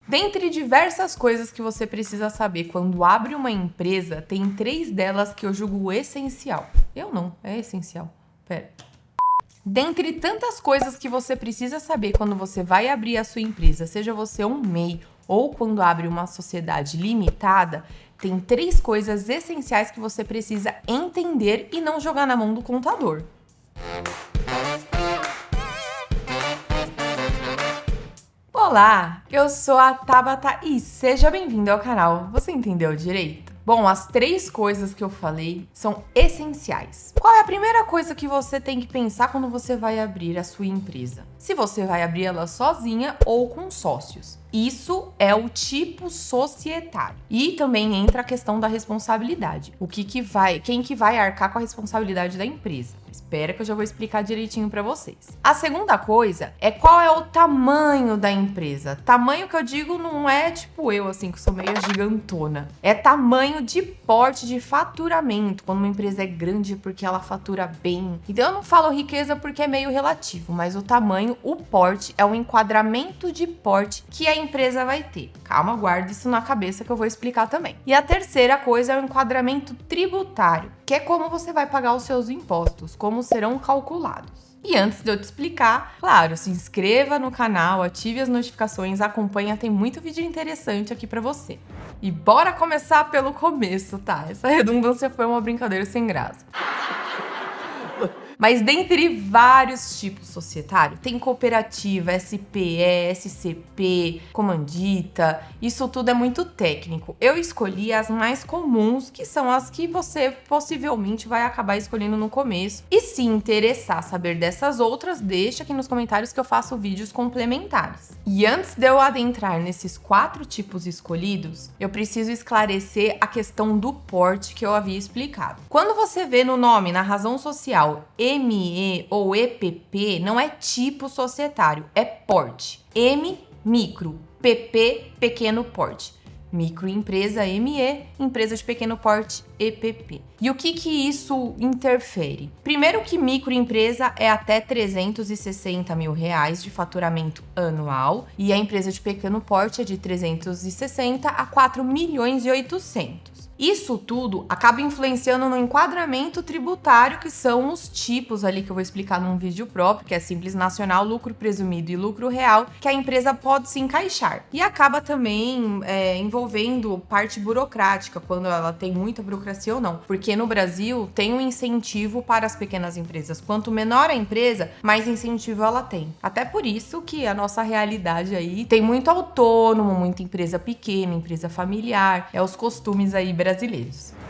Dentre diversas coisas que você precisa saber quando abre uma empresa, tem 3 delas que eu julgo essencial. Eu não, é essencial. Pera. Dentre tantas coisas que você precisa saber quando você vai abrir a sua empresa, seja você um MEI ou quando abre uma sociedade limitada, tem 3 coisas essenciais que você precisa entender e não jogar na mão do contador. Olá, eu sou a Tabata e seja bem-vindo ao canal. Você entendeu direito? Bom, as 3 coisas que eu falei são essenciais. Qual é a primeira coisa que você tem que pensar quando você vai abrir a sua empresa? Se você vai abrir ela sozinha ou com sócios. Isso é o tipo societário. E também entra a questão da responsabilidade. Quem que vai arcar com a responsabilidade da empresa? Espera que eu já vou explicar direitinho para vocês. A segunda coisa é qual é o tamanho da empresa. Tamanho que eu digo não é tipo eu, assim, que sou meio gigantona. É tamanho de porte, de faturamento. Quando uma empresa é grande é porque ela fatura bem. Então eu não falo riqueza porque é meio relativo, mas o tamanho, o porte, é o enquadramento de porte que a empresa vai ter. Calma, guarda isso na cabeça que eu vou explicar também. E a terceira coisa é o enquadramento tributário, que é como você vai pagar os seus impostos, como serão calculados. E antes de eu te explicar, claro, se inscreva no canal, ative as notificações, acompanha, tem muito vídeo interessante aqui pra você. E bora começar pelo começo, tá? Essa redundância foi uma brincadeira sem graça. Mas dentre vários tipos societários, tem cooperativa, SPE, SCP, comandita, isso tudo é muito técnico. Eu escolhi as mais comuns, que são as que você possivelmente vai acabar escolhendo no começo. E se interessar saber dessas outras, deixa aqui nos comentários que eu faço vídeos complementares. E antes de eu adentrar nesses 4 tipos escolhidos, eu preciso esclarecer a questão do porte que eu havia explicado. Quando você vê no nome, na razão social, ME ou EPP, não é tipo societário, é porte. M, micro, PP, pequeno porte. Microempresa, ME, empresa de pequeno porte, EPP. E o que isso interfere? Primeiro que microempresa é até 360 mil reais de faturamento anual e a empresa de pequeno porte é de 360 a 4 milhões e 800. Isso tudo acaba influenciando no enquadramento tributário, que são os tipos ali que eu vou explicar num vídeo próprio, que é Simples Nacional, Lucro Presumido e Lucro Real, que a empresa pode se encaixar. E acaba também envolvendo parte burocrática, quando ela tem muita burocracia ou não. Porque no Brasil tem um incentivo para as pequenas empresas. Quanto menor a empresa, mais incentivo ela tem. Até por isso que a nossa realidade aí tem muito autônomo, muita empresa pequena, empresa familiar, os costumes aí brasileiros.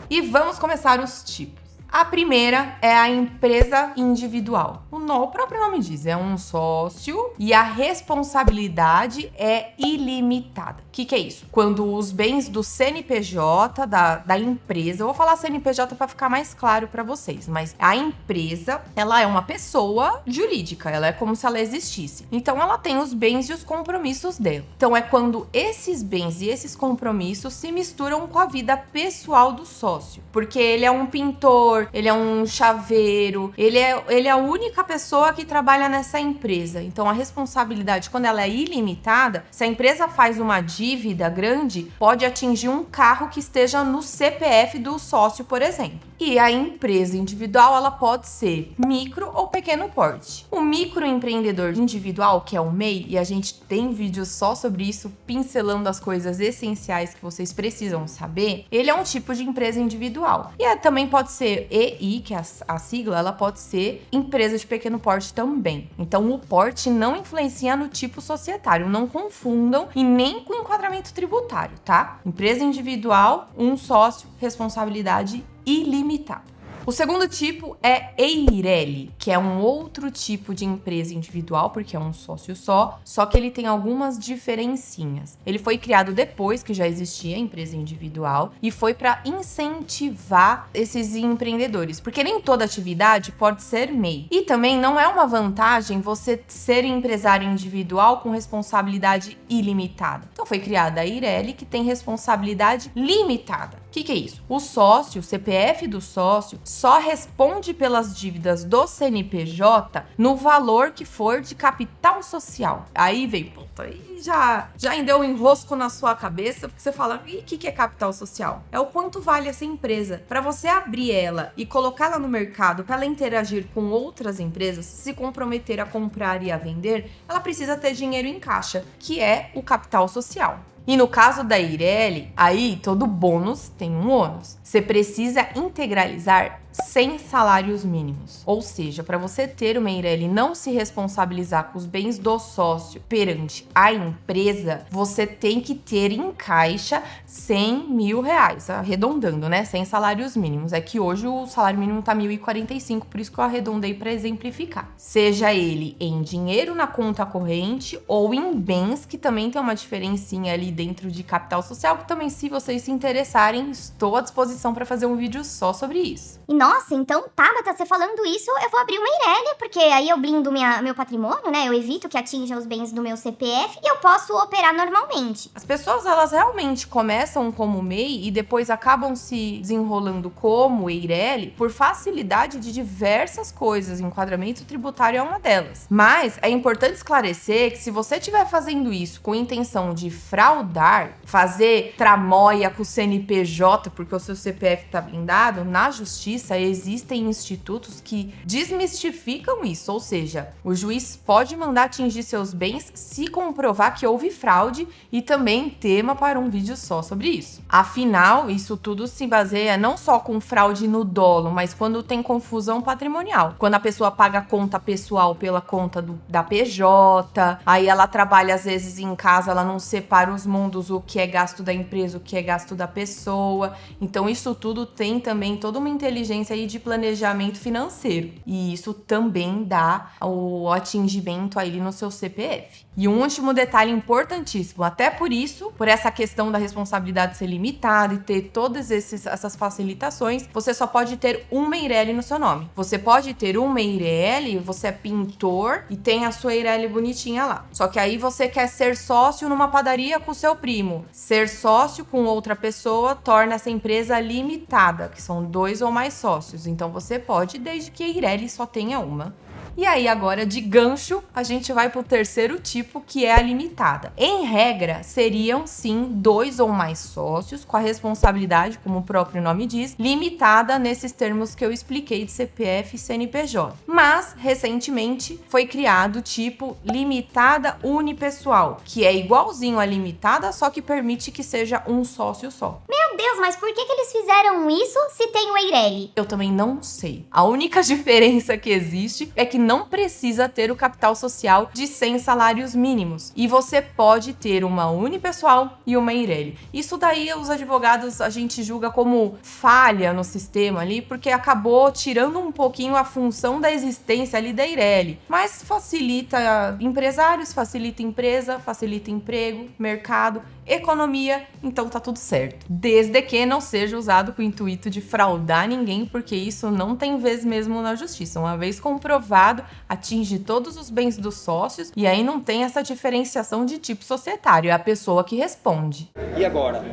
E vamos começar os tipos. A primeira é a empresa individual. O próprio nome diz, é um sócio e a responsabilidade é ilimitada. O que é isso? Quando os bens do CNPJ da empresa, eu vou falar CNPJ para ficar mais claro para vocês, mas a empresa, ela é uma pessoa jurídica, ela é como se ela existisse. Então ela tem os bens e os compromissos dela. Então é quando esses bens e esses compromissos se misturam com a vida pessoal do sócio, porque ele é um pintor, ele é um chaveiro, ele é a única pessoa que trabalha nessa empresa. Então a responsabilidade, quando ela é ilimitada, se a empresa faz uma dívida grande, pode atingir um carro que esteja no CPF do sócio, por exemplo. E a empresa individual, ela pode ser micro ou pequeno porte. O microempreendedor individual, que é o MEI, e a gente tem vídeo só sobre isso, pincelando as coisas essenciais que vocês precisam saber, ele é um tipo de empresa individual. E também pode ser EI, que é a sigla, ela pode ser empresa de pequeno porte também. Então o porte não influencia no tipo societário, não confundam, e nem com enquadramento tributário, tá? Empresa individual, um sócio, responsabilidade ilimitada. O segundo tipo é EIRELI, que é um outro tipo de empresa individual, porque é um sócio só que ele tem algumas diferencinhas. Ele foi criado depois que já existia a empresa individual e foi para incentivar esses empreendedores, porque nem toda atividade pode ser MEI. E também não é uma vantagem você ser empresário individual com responsabilidade ilimitada. Então foi criada a EIRELI, que tem responsabilidade limitada. O que é isso? O sócio, o CPF do sócio, só responde pelas dívidas do CNPJ no valor que for de capital social. Aí vem, puta, aí já deu um enrosco na sua cabeça, porque você fala, e o que é capital social? É o quanto vale essa empresa. Para você abrir ela e colocá-la no mercado, para ela interagir com outras empresas, se comprometer a comprar e a vender, ela precisa ter dinheiro em caixa, que é o capital social. E no caso da Eireli, aí todo bônus tem um ônus. Você precisa integralizar 100 salários mínimos. Ou seja, para você ter uma Eireli e não se responsabilizar com os bens do sócio perante a empresa, você tem que ter em caixa 100 mil reais, arredondando, né? 100 salários mínimos. É que hoje o salário mínimo tá 1.045, por isso que eu arredondei para exemplificar. Seja ele em dinheiro na conta corrente ou em bens, que também tem uma diferencinha ali dentro de capital social, que também, se vocês se interessarem, estou à disposição para fazer um vídeo só sobre isso. Nossa, então, Tabata, você falando isso, eu vou abrir uma Eireli, porque aí eu blindo meu patrimônio, né? Eu evito que atinja os bens do meu CPF e eu posso operar normalmente. As pessoas, elas realmente começam como MEI e depois acabam se desenrolando como Eireli por facilidade de diversas coisas. Enquadramento tributário é uma delas. Mas é importante esclarecer que se você estiver fazendo isso com intenção de fraudar, fazer tramóia com o CNPJ porque o seu CPF está blindado, na justiça existem institutos que desmistificam isso, ou seja, o juiz pode mandar atingir seus bens se comprovar que houve fraude, e também tema para um vídeo só sobre isso. Afinal, isso tudo se baseia não só com fraude no dolo, mas quando tem confusão patrimonial. Quando a pessoa paga a conta pessoal pela conta da PJ, aí ela trabalha às vezes em casa, ela não separa os mundos, o que é gasto da empresa, o que é gasto da pessoa. Então isso tudo tem também toda uma inteligência aí de planejamento financeiro. E isso também dá o atingimento aí no seu CPF. E um último detalhe importantíssimo, até por isso, por essa questão da responsabilidade ser limitada e ter todas essas facilitações, você só pode ter uma Eireli no seu nome. Você pode ter uma Eireli, você é pintor e tem a sua Eireli bonitinha lá. Só que aí você quer ser sócio numa padaria com o seu primo. Ser sócio com outra pessoa torna essa empresa limitada, que são 2 ou mais sócios. Então você pode, desde que a Eireli só tenha uma. E aí agora, de gancho, a gente vai para o terceiro tipo, que é a limitada. Em regra, seriam sim 2 ou mais sócios, com a responsabilidade, como o próprio nome diz, limitada nesses termos que eu expliquei de CPF e CNPJ. Mas, recentemente, foi criado o tipo limitada unipessoal, que é igualzinho à limitada, só que permite que seja um sócio só. Meu Deus, mas por que eles fizeram isso se tem o Eireli? Eu também não sei. A única diferença que existe é que não precisa ter o capital social de 100 salários mínimos. E você pode ter uma unipessoal e uma Eireli. Isso daí os advogados a gente julga como falha no sistema ali, porque acabou tirando um pouquinho a função da existência ali da Eireli. Mas facilita empresários, facilita empresa, facilita emprego, mercado, economia, então tá tudo certo. Desde que não seja usado com o intuito de fraudar ninguém, porque isso não tem vez mesmo na justiça. Uma vez comprovado, atinge todos os bens dos sócios e aí não tem essa diferenciação de tipo societário, é a pessoa que responde. E agora?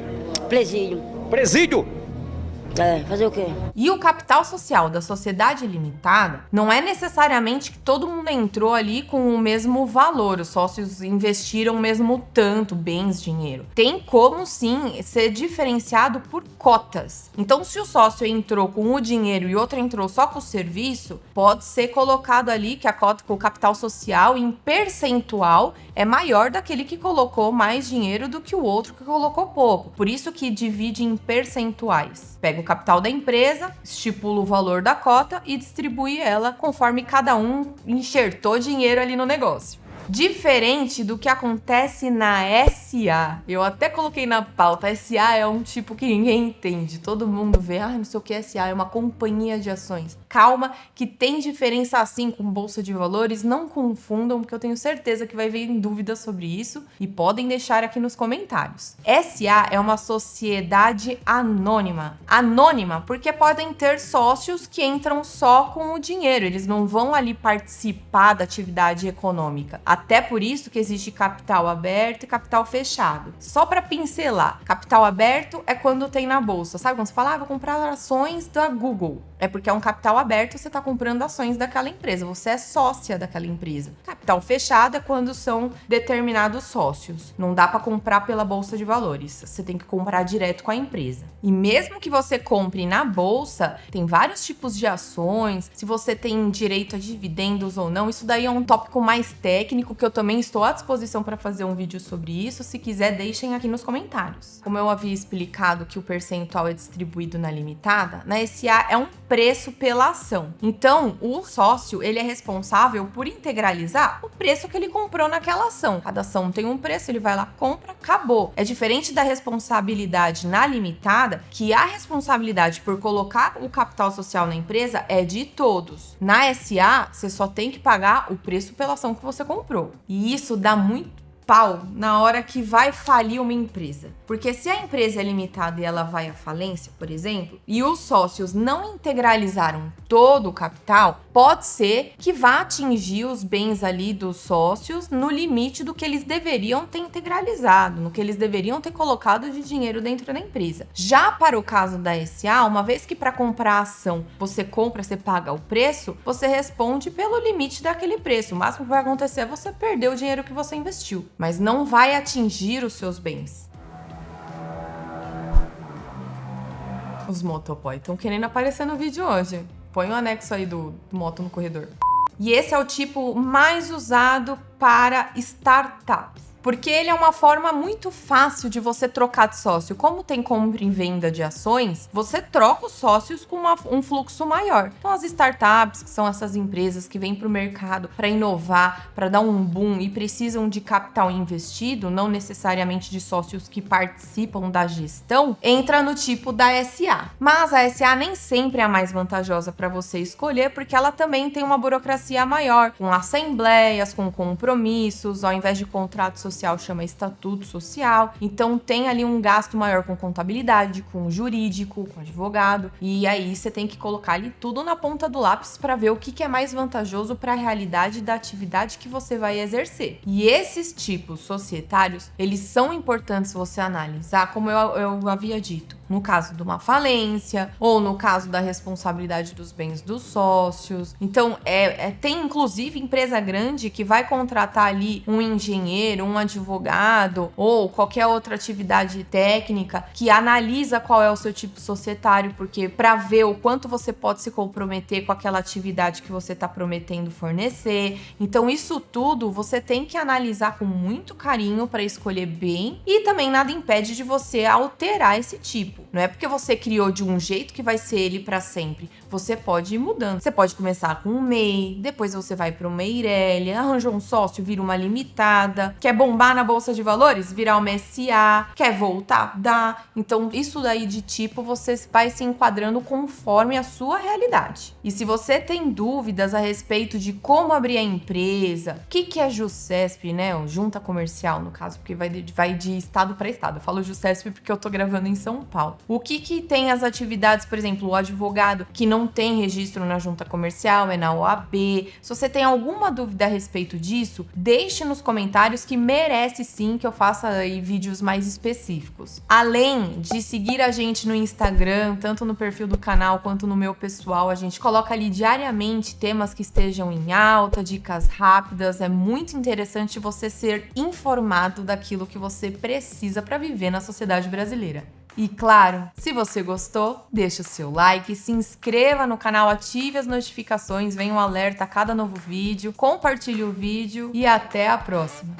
Presídio. Presídio? É, fazer o quê? E o capital social da sociedade limitada não é necessariamente que todo mundo entrou ali com o mesmo valor, os sócios investiram mesmo tanto, bens, dinheiro. Tem como sim ser diferenciado por cotas. Então, se o sócio entrou com o dinheiro e outro entrou só com o serviço, pode ser colocado ali que a cota com o capital social em percentual é maior daquele que colocou mais dinheiro do que o outro que colocou pouco. Por isso que divide em percentuais. Pega o capital da empresa, estipula o valor da cota e distribui ela conforme cada um enxertou dinheiro ali no negócio. Diferente do que acontece na SA. Eu até coloquei na pauta, SA é um tipo que ninguém entende. Todo mundo vê, não sei o que é SA, é uma companhia de ações. Calma, que tem diferença assim com bolsa de valores, não confundam, porque eu tenho certeza que vai vir dúvidas sobre isso e podem deixar aqui nos comentários. SA é uma sociedade anônima. Anônima porque podem ter sócios que entram só com o dinheiro, eles não vão ali participar da atividade econômica. Até por isso que existe capital aberto e capital fechado. Só para pincelar, capital aberto é quando tem na bolsa. Sabe quando você fala, vou comprar ações da Google? É porque é um capital aberto e você está comprando ações daquela empresa. Você é sócia daquela empresa. Capital fechado é quando são determinados sócios. Não dá para comprar pela bolsa de valores. Você tem que comprar direto com a empresa. E mesmo que você compre na bolsa, tem vários tipos de ações. Se você tem direito a dividendos ou não, isso daí é um tópico mais técnico que eu também estou à disposição para fazer um vídeo sobre isso. Se quiser, deixem aqui nos comentários. Como eu havia explicado que o percentual é distribuído na limitada, na SA é um preço pela ação. Então, o sócio, ele é responsável por integralizar o preço que ele comprou naquela ação. Cada ação tem um preço, ele vai lá, compra, acabou. É diferente da responsabilidade na limitada, que a responsabilidade por colocar o capital social na empresa é de todos. Na SA, você só tem que pagar o preço pela ação que você comprou. E isso dá muito pau na hora que vai falir uma empresa. Porque se a empresa é limitada e ela vai à falência, por exemplo, e os sócios não integralizaram todo o capital, pode ser que vá atingir os bens ali dos sócios no limite do que eles deveriam ter integralizado, no que eles deveriam ter colocado de dinheiro dentro da empresa. Já para o caso da SA, uma vez que para comprar a ação você compra, você paga o preço, você responde pelo limite daquele preço. O máximo que vai acontecer é você perder o dinheiro que você investiu, mas não vai atingir os seus bens. Os motoboy estão querendo aparecer no vídeo hoje. Põe o anexo aí do moto no corredor. E esse é o tipo mais usado para startups. Porque ele é uma forma muito fácil de você trocar de sócio. Como tem compra e venda de ações, você troca os sócios com um fluxo maior. Então, as startups, que são essas empresas que vêm para o mercado para inovar, para dar um boom e precisam de capital investido, não necessariamente de sócios que participam da gestão, entra no tipo da SA. Mas a SA nem sempre é a mais vantajosa para você escolher, porque ela também tem uma burocracia maior, com assembleias, com compromissos, ao invés de contrato social, chama estatuto social. Então tem ali um gasto maior com contabilidade, com jurídico, com advogado, e aí você tem que colocar ali tudo na ponta do lápis para ver o que é mais vantajoso para a realidade da atividade que você vai exercer. E esses tipos societários, eles são importantes você analisar, como eu havia dito, no caso de uma falência ou no caso da responsabilidade dos bens dos sócios. Então, tem inclusive empresa grande que vai contratar ali um engenheiro, um advogado ou qualquer outra atividade técnica que analisa qual é o seu tipo societário, porque para ver o quanto você pode se comprometer com aquela atividade que você está prometendo fornecer. Então, isso tudo você tem que analisar com muito carinho para escolher bem, e também nada impede de você alterar esse tipo. Não é porque você criou de um jeito que vai ser ele para sempre. Você pode ir mudando. Você pode começar com um MEI, depois você vai para uma Eireli, arranja um sócio, vira uma limitada. Quer bombar na bolsa de valores? Virar uma SA. Quer voltar? Dá. Então, isso daí de tipo, você vai se enquadrando conforme a sua realidade. E se você tem dúvidas a respeito de como abrir a empresa, o que é JUSCESP, né? O Junta Comercial, no caso, porque vai de estado para estado. Eu falo JUSCESP porque eu tô gravando em São Paulo. O que tem as atividades, por exemplo, o advogado que não tem registro na Junta Comercial, é na OAB. Se você tem alguma dúvida a respeito disso, deixe nos comentários que merece sim que eu faça aí vídeos mais específicos. Além de seguir a gente no Instagram, tanto no perfil do canal quanto no meu pessoal, a gente coloca ali diariamente temas que estejam em alta, dicas rápidas. É muito interessante você ser informado daquilo que você precisa para viver na sociedade brasileira. E claro, se você gostou, deixa o seu like, se inscreva no canal, ative as notificações, venha um alerta a cada novo vídeo, compartilhe o vídeo e até a próxima!